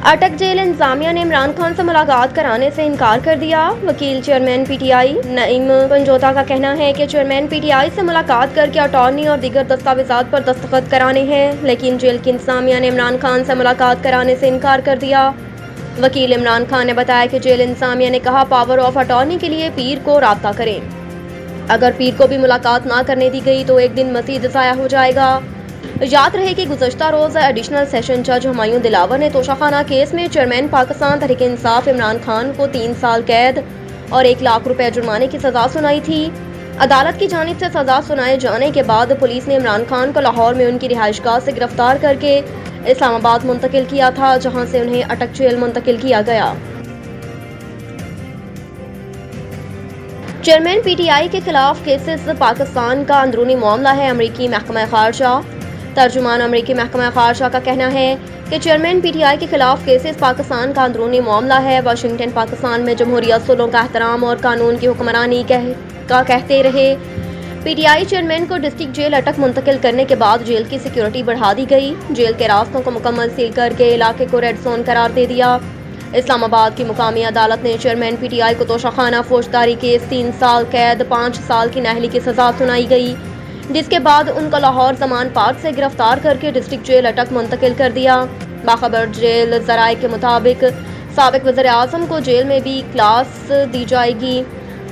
अटक जेल इंतजामिया ने इमरान खान से मुलाकात कराने से इनकार कर दिया। वकील चेयरमैन पीटीआई नईम पंजोता का कहना है कि चेयरमैन पीटीआई से मुलाकात करके अटॉर्नी और दीगर दस्तावेजात पर दस्तखत कराने हैं, लेकिन जेल की इंतजामिया ने इमरान खान से मुलाकात कराने से इनकार कर दिया। वकील इमरान खान ने बताया कि जेल इंतजामिया ने कहा पावर ऑफ अटॉर्नी के लिए पीर को राब्ता करें। अगर पीर को भी मुलाकात ना करने दी गई तो एक दिन मजीद ज़ाया हो जाएगा। याद रहे कि गुज़श्ता रोज़ एडिशनल सेशन जज हुमायूं दिलावर ने तोशाखाना केस में चेयरमैन पाकिस्तान तहरीक इंसाफ इमरान खान को 3 साल कैद और 1 लाख रुपए जुर्माने की सज़ा सुनाई थी। अदालत की जानिब से सज़ा सुनाए जाने के बाद पुलिस ने इमरान खान को लाहौर में उनकी रिहाइशगाह से गिरफ्तार करके इस्लामाबाद मुंतकिल किया था, जहाँ से उन्हें अटक जेल मुंतकिल किया गया। चेयरमैन पीटीआई के खिलाफ केसेस पाकिस्तान का अंदरूनी मामला है। अमरीकी महकमा खारजा तर्जुमान अमरीकी महकमा खारजा का कहना है कि चेयरमैन पीटीआई के खिलाफ केसेस पाकिस्तान का अंदरूनी मामला है। वाशिंगटन पाकिस्तान में जमहूरी असूलों का एहतराम और कानून की हुक्मरानी का कहते रहे। पीटीआई चेयरमैन को डिस्ट्रिक्ट जेल अटक मुंतकिल करने के बाद जेल की सिक्योरिटी बढ़ा दी गई। जेल के रास्तों को मुकम्मल सील करके इलाके को रेड जोन करार दे दिया। इस्लामाबाद की मुकामी अदालत ने चेयरमैन पीटीआई को तोशाखाना फौजदारी केस 3 साल कैद 5 साल की नाअहली की सजा सुनाई गई, जिसके बाद उनको लाहौर जमान पार्क से गिरफ्तार करके डिस्ट्रिक्ट जेल अटक मुंतकिल कर दिया। बाखबर जेल जराए के मुताबिक साबिक वज़ीर आज़म को जेल में भी क्लास दी जाएगी।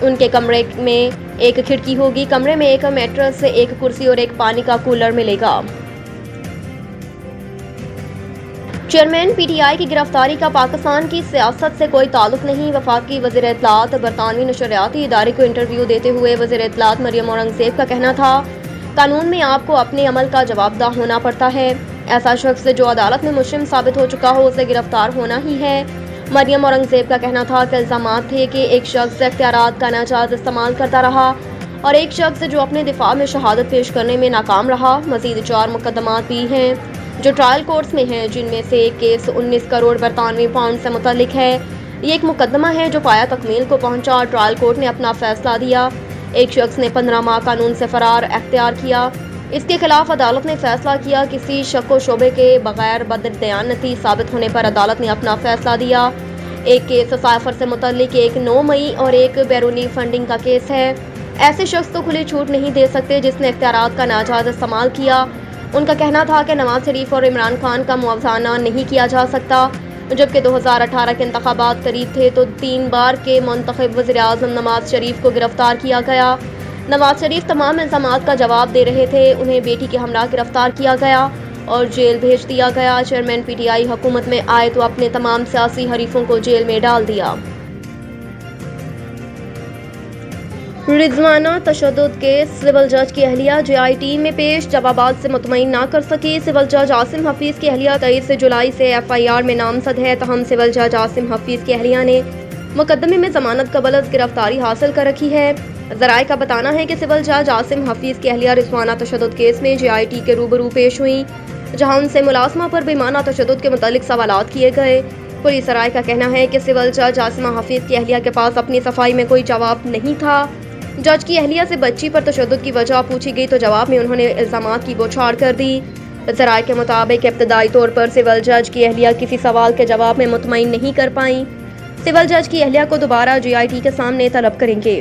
उनके कमरे में एक खिड़की होगी। कमरे में एक मैट्रेस, एक कुर्सी और एक पानी का कूलर मिलेगा। चेयरमैन पीटीआई की गिरफ्तारी का पाकिस्तान की सियासत से कोई ताल्लुक नहीं। वफाकी वज़ीर इत्तलात बरतानवी नशरियाती इदारे को इंटरव्यू देते हुए वज़ीर इत्तलात मरियम औरंगज़ेब का कहना था कानून में आपको अपने अमल का जवाबदा होना पड़ता है। ऐसा शख्स जो अदालत में मुजरिम साबित हो चुका हो उसे गिरफ्तार होना ही है। मरियम औरंगज़ेब का कहना था कि इल्ज़ामात थे कि एक शख्स इख्तियारात का नाजायज़ इस्तेमाल करता रहा और एक शख्स जो अपने दिफा में शहादत पेश करने में नाकाम रहा। मज़ीद 4 मुकदमात भी हैं जो ट्रायल कोर्ट्स में हैं, जिनमें से एक केस 19 करोड़ बरतानवी पाउंड से मुतल्लिक है। ये एक मुकदमा है जो पाया तकमील को पहुंचा। ट्रायल कोर्ट ने अपना फैसला दिया। एक शख्स ने 15 माह कानून से फरार अख्तियार किया। इसके खिलाफ अदालत ने फैसला किया। किसी शक व शुबे के बगैर बददयानती साबित होने पर अदालत ने अपना फैसला दिया। एक केस साइफर से मुतल्लिक, एक 9 मई और एक बैरूनी फंडिंग का केस है। ऐसे शख्स को खुली छूट नहीं दे सकते जिसने इख्तियारात का नाजायज़ इस्तेमाल किया। उनका कहना था कि नवाज शरीफ और इमरान खान का मुआवजाना नहीं किया जा सकता। जबकि 2018 के इंतखाबात करीब थे तो 3 बार के मुंतखब वज़ीर आज़म नवाज शरीफ को गिरफ्तार किया गया। नवाज शरीफ तमाम इल्ज़ामात का जवाब दे रहे थे। उन्हें बेटी के हमरा गिरफ्तार किया गया और जेल भेज दिया गया। चेयरमैन पीटीआई हुकूमत में आए तो अपने तमाम सियासी हरीफों को जेल में डाल दिया। रिजवाना तशद्दुद केस सिविल जज की अहलिया जेआईटी में पेश, जवाबात से मुतमईन ना कर सकी। सिविल जज आसिम हफीज़ की अहलिया 23 जुलाई से एफआईआर में नामजद है। तहम सिविल जज आसिम हफीज़ की अहलिया ने मुकदमे में जमानत कबल अज़ गिरफ्तारी हासिल कर रखी है। ज़राए का बताना है कि सिविल जज आसिम हफीज़ की अहलिया रिजवाना तशद्दुद केस में जेआईटी के रूबरू पेश हुई, जहाँ उनसे मुलाजमा पर बेमाना तशद्दुद के मुतालिक सवालात किए गए। पुलिस ज़राए का कहना है कि सिविल जज आसिमा हफीज़ की अहलिया के पास अपनी सफाई में कोई जवाब नहीं था। जज की अहलिया से बच्ची पर तशद्दुद की वजह पूछी गई तो जवाब में उन्होंने इल्ज़ामात की बौछार कर दी। ज़राए के मुताबिक इब्तदाई तौर पर सिविल जज की अहलिया किसी सवाल के जवाब में मुतमईन नहीं कर पाई। सिविल जज की अहलिया को दोबारा जेआईटी के सामने तलब करेंगे।